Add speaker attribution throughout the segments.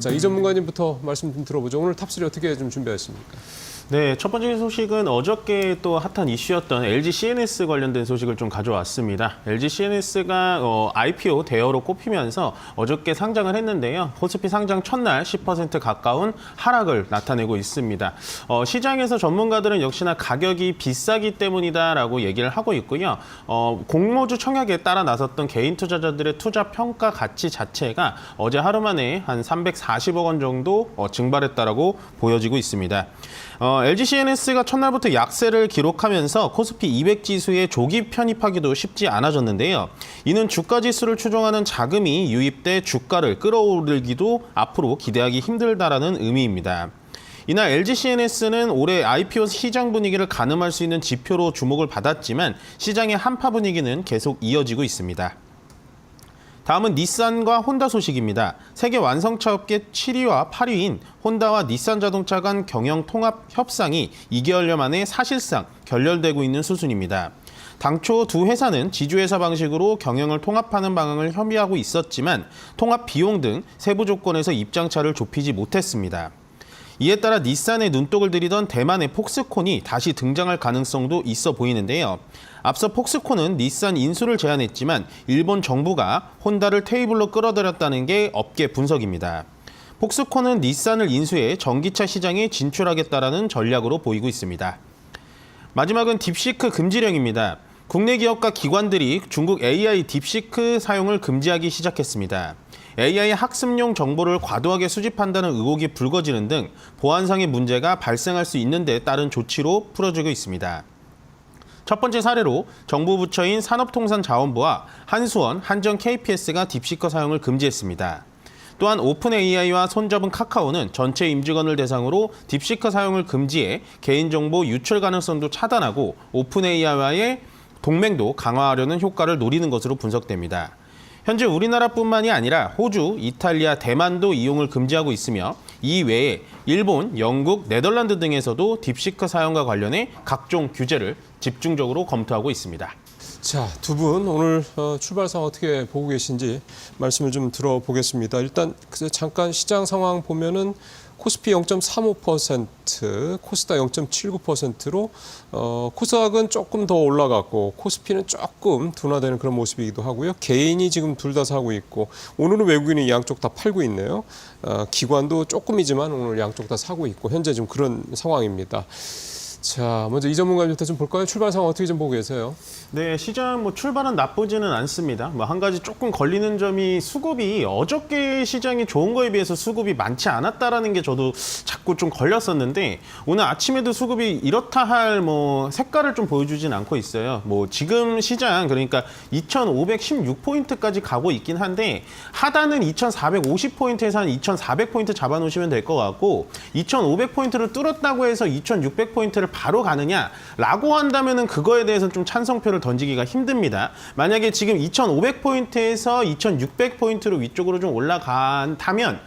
Speaker 1: 자, 이 전문가님부터 말씀 좀 들어보죠. 오늘 탑3 어떻게 좀 준비하셨습니까?
Speaker 2: 네, 첫 번째 소식은 어저께 또 핫한 이슈였던 LG CNS 관련된 소식을 좀 가져왔습니다. LG CNS가 IPO 대여로 꼽히면서 어저께 상장을 했는데요. 코스피 상장 첫날 10% 가까운 하락을 나타내고 있습니다. 시장에서 전문가들은 역시나 가격이 비싸기 때문이다라고 얘기를 하고 있고요. 공모주 청약에 따라 나섰던 개인 투자자들의 투자 평가 가치 자체가 어제 하루 만에 한 340억 원 정도 증발했다라고 보여지고 있습니다. LG CNS가 첫날부터 약세를 기록하면서 코스피 200 지수에 조기 편입하기도 쉽지 않아졌는데요. 이는 주가 지수를 추종하는 자금이 유입돼 주가를 끌어올리기도 앞으로 기대하기 힘들다라는 의미입니다. 이날 LG CNS는 올해 IPO 시장 분위기를 가늠할 수 있는 지표로 주목을 받았지만 시장의 한파 분위기는 계속 이어지고 있습니다. 다음은 닛산과 혼다 소식입니다. 세계 완성차 업계 7위와 8위인 혼다와 닛산 자동차 간 경영 통합 협상이 2개월여 만에 사실상 결렬되고 있는 수순입니다. 당초 두 회사는 지주회사 방식으로 경영을 통합하는 방향을 협의하고 있었지만 통합 비용 등 세부 조건에서 입장차를 좁히지 못했습니다. 이에 따라 닛산의 눈독을 들이던 대만의 폭스콘이 다시 등장할 가능성도 있어 보이는데요. 앞서 폭스콘은 닛산 인수를 제안했지만 일본 정부가 혼다를 테이블로 끌어들였다는 게 업계 분석입니다. 폭스콘은 닛산을 인수해 전기차 시장에 진출하겠다라는 전략으로 보이고 있습니다. 마지막은 딥시크 금지령입니다. 국내 기업과 기관들이 중국 AI 딥시크 사용을 금지하기 시작했습니다. AI 학습용 정보를 과도하게 수집한다는 의혹이 불거지는 등 보안상의 문제가 발생할 수 있는 데 따른 조치로 풀어지고 있습니다. 첫 번째 사례로 정부 부처인 산업통상자원부와 한수원, 한전 KPS가 딥시커 사용을 금지했습니다. 또한 오픈 AI와 손잡은 카카오는 전체 임직원을 대상으로 딥시커 사용을 금지해 개인정보 유출 가능성도 차단하고 오픈 AI와의 동맹도 강화하려는 효과를 노리는 것으로 분석됩니다. 현재 우리나라뿐만이 아니라 호주, 이탈리아, 대만도 이용을 금지하고 있으며 이 외에 일본, 영국, 네덜란드 등에서도 딥시크 사용과 관련해 각종 규제를 집중적으로 검토하고 있습니다.
Speaker 1: 자, 두 분 오늘 출발상 어떻게 보고 계신지 말씀을 좀 들어보겠습니다. 일단 잠깐 시장 상황 보면은 코스피 0.35%, 코스닥 0.79%로 코스닥은 조금 더 올라갔고 코스피는 조금 둔화되는 그런 모습이기도 하고요. 개인이 지금 둘 다 사고 있고 오늘은 외국인이 양쪽 다 팔고 있네요. 기관도 조금이지만 오늘 양쪽 다 사고 있고 현재 좀 그런 상황입니다. 자, 먼저 이 전문가님부터 좀 볼까요? 출발 상황 어떻게 좀 보고 계세요?
Speaker 2: 네, 시장 출발은 나쁘지는 않습니다. 한 가지 조금 걸리는 점이 수급이 어저께 시장이 좋은 거에 비해서 수급이 많지 않았다라는 게 저도 자꾸 좀 걸렸었는데 오늘 아침에도 수급이 이렇다 할 색깔을 좀 보여주진 않고 있어요. 지금 시장 그러니까 2,516포인트까지 가고 있긴 한데 하단은 2,450포인트에서 한 2,400포인트 잡아놓으시면 될 것 같고 2,500포인트를 뚫었다고 해서 2,600포인트를 바로 가느냐라고 한다면은 그거에 대해서는 좀 찬성표를 던지기가 힘듭니다. 만약에 지금 2,500포인트에서 2,600포인트로 위쪽으로 좀 올라간다면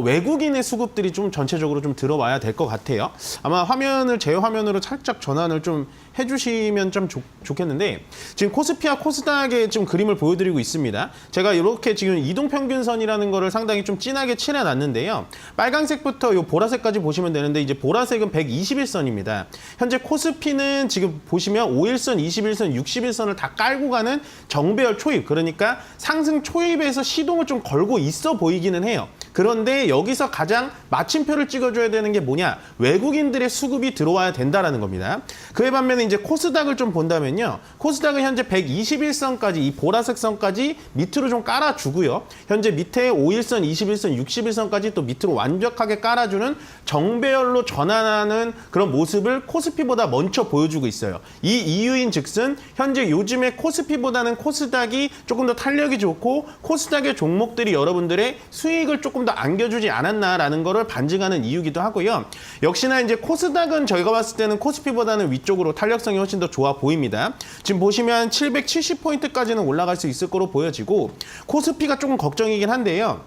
Speaker 2: 외국인의 수급들이 좀 전체적으로 좀 들어와야 될 것 같아요. 아마 화면을 제 화면으로 살짝 전환을 좀 해주시면 좀 좋겠는데 지금 코스피와 코스닥의 좀 그림을 보여드리고 있습니다. 제가 이렇게 지금 이동평균선이라는 거를 상당히 좀 진하게 칠해놨는데요. 빨간색부터 요 보라색까지 보시면 되는데 이제 보라색은 121선입니다. 현재 코스피는 지금 보시면 5일선, 21선, 60일선을 다 깔고 가는 정배열 초입, 그러니까 상승 초입에서 시동을 좀 걸고 있어 보이기는 해요. 그런데 여기서 가장 마침표를 찍어줘야 되는 게 뭐냐? 외국인들의 수급이 들어와야 된다라는 겁니다. 그에 반면에 이제 코스닥을 좀 본다면요. 코스닥은 현재 121선까지 이 보라색 선까지 밑으로 좀 깔아주고요. 현재 밑에 5일선, 21선, 60일선까지 또 밑으로 완벽하게 깔아주는 정배열로 전환하는 그런 모습을 코스피보다 먼저 보여주고 있어요. 이 이유인 즉슨 현재 요즘에 코스피보다는 코스닥이 조금 더 탄력이 좋고 코스닥의 종목들이 여러분들의 수익을 조금 더 안겨주지 않았나라는 거를 반증하는 이유기도 하고요. 역시나 이제 코스닥은 저희가 봤을 때는 코스피보다는 위쪽으로 탄력성이 훨씬 더 좋아 보입니다. 지금 보시면 770포인트까지는 올라갈 수 있을 거로 보여지고 코스피가 조금 걱정이긴 한데요.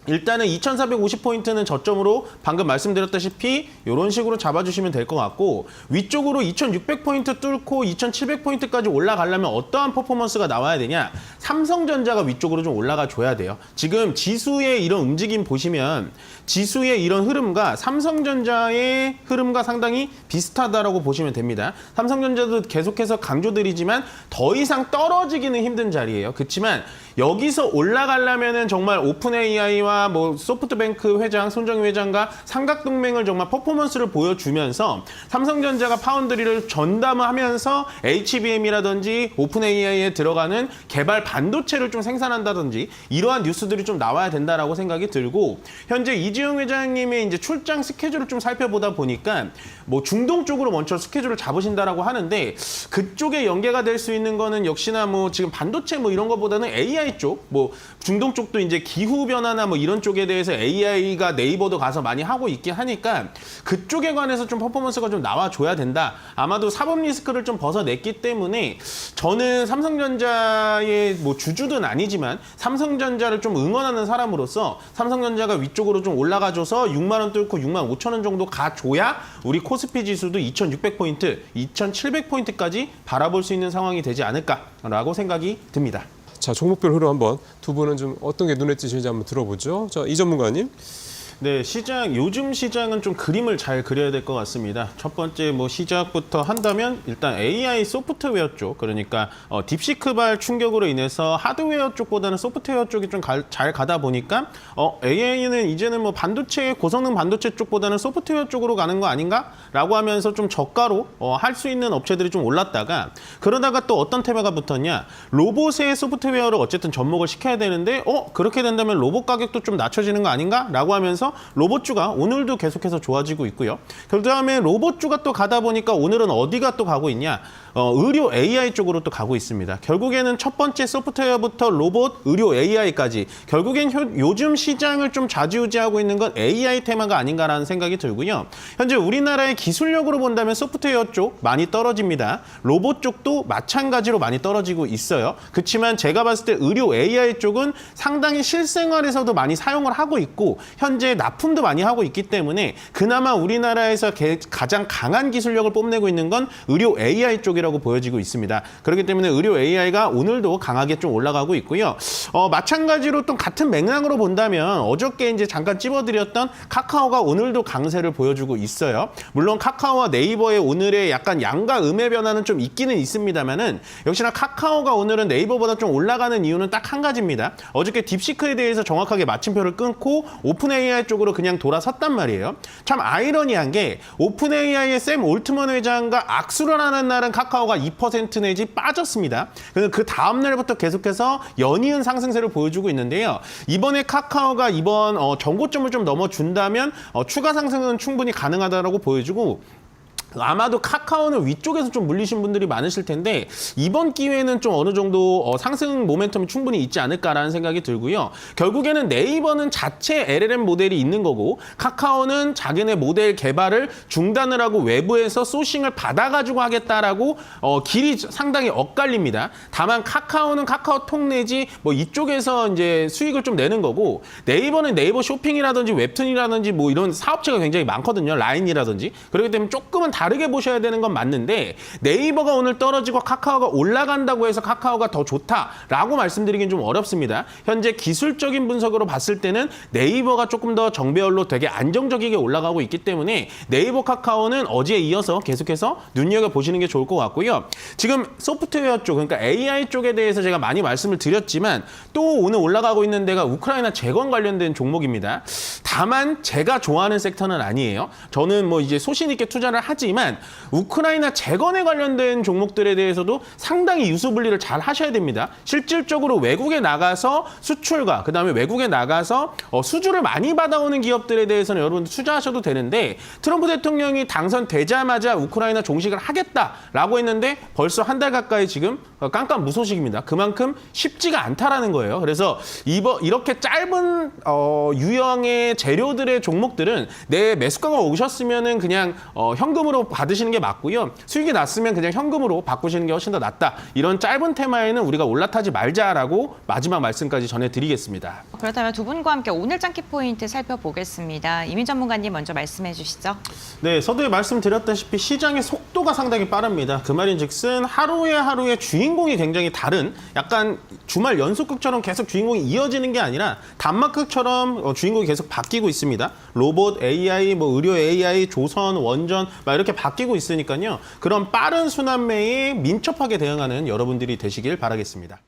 Speaker 2: 일단은 2,450포인트는 저점으로 방금 말씀드렸다시피 이런 식으로 잡아주시면 될 것 같고 위쪽으로 2,600포인트 뚫고 2,700포인트까지 올라가려면 어떠한 퍼포먼스가 나와야 되냐? 삼성전자가 위쪽으로 좀 올라가 줘야 돼요. 지금 지수의 이런 움직임 보시면 지수의 이런 흐름과 삼성전자의 흐름과 상당히 비슷하다라고 보시면 됩니다. 삼성전자도 계속해서 강조드리지만 더 이상 떨어지기는 힘든 자리예요. 그렇지만 여기서 올라가려면은 정말 오픈 AI와 뭐 소프트뱅크 회장, 손정희 회장과 삼각동맹을 정말 퍼포먼스를 보여주면서 삼성전자가 파운드리를 전담하면서 HBM이라든지 오픈 AI에 들어가는 개발 반도체를 좀 생산한다든지 이러한 뉴스들이 좀 나와야 된다라고 생각이 들고 현재 이지용 회장님의 이제 출장 스케줄을 좀 살펴보다 보니까 뭐 중동 쪽으로 먼저 스케줄을 잡으신다라고 하는데 그쪽에 연계가 될 수 있는 거는 역시나 뭐 지금 반도체 뭐 이런 거보다는 AI 쪽, 뭐 중동 쪽도 이제 기후 변화나 뭐 이런 쪽에 대해서 AI가 네이버도 가서 많이 하고 있긴 하니까 그쪽에 관해서 좀 퍼포먼스가 좀 나와줘야 된다. 아마도 사법 리스크를 좀 벗어냈기 때문에 저는 삼성전자의 뭐 주주는 아니지만 삼성전자를 좀 응원하는 사람으로서 삼성전자가 위쪽으로 좀 올라가줘서 6만 원 뚫고 6만 5천 원 정도 가줘야 우리 코스피 지수도 2,600포인트, 2,700포인트까지 바라볼 수 있는 상황이 되지 않을까라고 생각이 듭니다.
Speaker 1: 자, 종목별 흐름 한번 두 분은 좀 어떤 게 눈에 띄시는지 한번 들어보죠. 자, 이 전문가님.
Speaker 2: 네, 요즘 시장은 좀 그림을 잘 그려야 될 것 같습니다. 첫 번째 뭐 시작부터 한다면 일단 AI 소프트웨어 쪽, 그러니까 딥시크발 충격으로 인해서 하드웨어 쪽보다는 소프트웨어 쪽이 좀 잘 가다 보니까 AI는 이제는 뭐 반도체, 고성능 반도체 쪽보다는 소프트웨어 쪽으로 가는 거 아닌가라고 하면서 좀 저가로 할 수 있는 업체들이 좀 올랐다가 그러다가 또 어떤 테마가 붙었냐? 로봇의 소프트웨어를 어쨌든 접목을 시켜야 되는데 그렇게 된다면 로봇 가격도 좀 낮춰지는 거 아닌가라고 하면서 로봇주가 오늘도 계속해서 좋아지고 있고요. 그다음에 로봇주가 또 가다 보니까 오늘은 어디가 또 가고 있냐? 의료 AI 쪽으로 또 가고 있습니다. 결국에는 첫 번째 소프트웨어부터 로봇, 의료 AI까지 결국엔 요즘 시장을 좀 좌지우지하고 있는 건 AI 테마가 아닌가라는 생각이 들고요. 현재 우리나라의 기술력으로 본다면 소프트웨어 쪽 많이 떨어집니다. 로봇 쪽도 마찬가지로 많이 떨어지고 있어요. 그렇지만 제가 봤을 때 의료 AI 쪽은 상당히 실생활에서도 많이 사용을 하고 있고 현재 납품도 많이 하고 있기 때문에 그나마 우리나라에서 가장 강한 기술력을 뽐내고 있는 건 의료 AI 쪽이라고 보여지고 있습니다. 그렇기 때문에 의료 AI가 오늘도 강하게 좀 올라가고 있고요. 마찬가지로 또 같은 맥락으로 본다면 어저께 이제 잠깐 찝어드렸던 카카오가 오늘도 강세를 보여주고 있어요. 물론 카카오와 네이버의 오늘의 약간 양과 음의 변화는 좀 있기는 있습니다만은 역시나 카카오가 오늘은 네이버보다 좀 올라가는 이유는 딱 한 가지입니다. 어저께 딥시크에 대해서 정확하게 마침표를 끊고 오픈 AI 쪽으로 그냥 돌아섰단 말이에요. 참 아이러니한 게 오픈 AI의 샘 올트먼 회장과 악수를 하는 날은 카카오가 2% 내지 빠졌습니다. 그래서 그 다음 날부터 계속해서 연이은 상승세를 보여주고 있는데요. 이번에 카카오가 이번 전고점을 좀 넘어준다면 추가 상승은 충분히 가능하다고 보여주고 아마도 카카오는 위쪽에서 좀 물리신 분들이 많으실 텐데 이번 기회에는 좀 어느 정도 상승 모멘텀이 충분히 있지 않을까라는 생각이 들고요. 결국에는 네이버는 자체 LLM 모델이 있는 거고 카카오는 자기네 모델 개발을 중단을 하고 외부에서 소싱을 받아가지고 하겠다라고 길이 상당히 엇갈립니다. 다만 카카오는 카카오톡 내지 뭐 이쪽에서 이제 수익을 좀 내는 거고 네이버는 네이버 쇼핑이라든지 웹툰이라든지 뭐 이런 사업체가 굉장히 많거든요. 라인이라든지. 그렇기 때문에 조금은 다르게 보셔야 되는 건 맞는데 네이버가 오늘 떨어지고 카카오가 올라간다고 해서 카카오가 더 좋다라고 말씀드리긴 좀 어렵습니다. 현재 기술적인 분석으로 봤을 때는 네이버가 조금 더 정배열로 되게 안정적이게 올라가고 있기 때문에 네이버 카카오는 어제에 이어서 계속해서 눈여겨보시는 게 좋을 것 같고요. 지금 소프트웨어 쪽, 그러니까 AI 쪽에 대해서 제가 많이 말씀을 드렸지만 또 오늘 올라가고 있는 데가 우크라이나 재건 관련된 종목입니다. 다만 제가 좋아하는 섹터는 아니에요. 저는 뭐 이제 소신 있게 투자를 하지만 우크라이나 재건에 관련된 종목들에 대해서도 상당히 유수분리를 잘 하셔야 됩니다. 실질적으로 외국에 나가서 수출과 그다음에 외국에 나가서 수주를 많이 받아오는 기업들에 대해서는 여러분들 투자하셔도 되는데 트럼프 대통령이 당선되자마자 우크라이나 종식을 하겠다라고 했는데 벌써 한 달 가까이 지금 깜깜무소식입니다. 그만큼 쉽지가 않다라는 거예요. 그래서 이렇게 짧은 유형의 재료들의 종목들은 내 매수가가 오셨으면은 그냥 현금으로 현금으로 받으시는 게 맞고요. 수익이 났으면 그냥 현금으로 바꾸시는 게 훨씬 더 낫다. 이런 짧은 테마에는 우리가 올라타지 말자라고 마지막 말씀까지 전해드리겠습니다.
Speaker 3: 그렇다면 두 분과 함께 오늘 짱키 포인트 살펴보겠습니다. 이민 전문가님 먼저 말씀해 주시죠.
Speaker 2: 네, 서두에 말씀드렸다시피 시장의 속도가 상당히 빠릅니다. 그 말인즉슨 하루에 주인공이 굉장히 다른 약간 주말 연속극처럼 계속 주인공이 이어지는 게 아니라 단막극처럼 주인공이 계속 바뀌고 있습니다. 로봇, AI, 뭐 의료 AI, 조선, 원전 막 이렇게 바뀌고 있으니까요. 그런 빠른 순환매에 민첩하게 대응하는 여러분들이 되시길 바라겠습니다.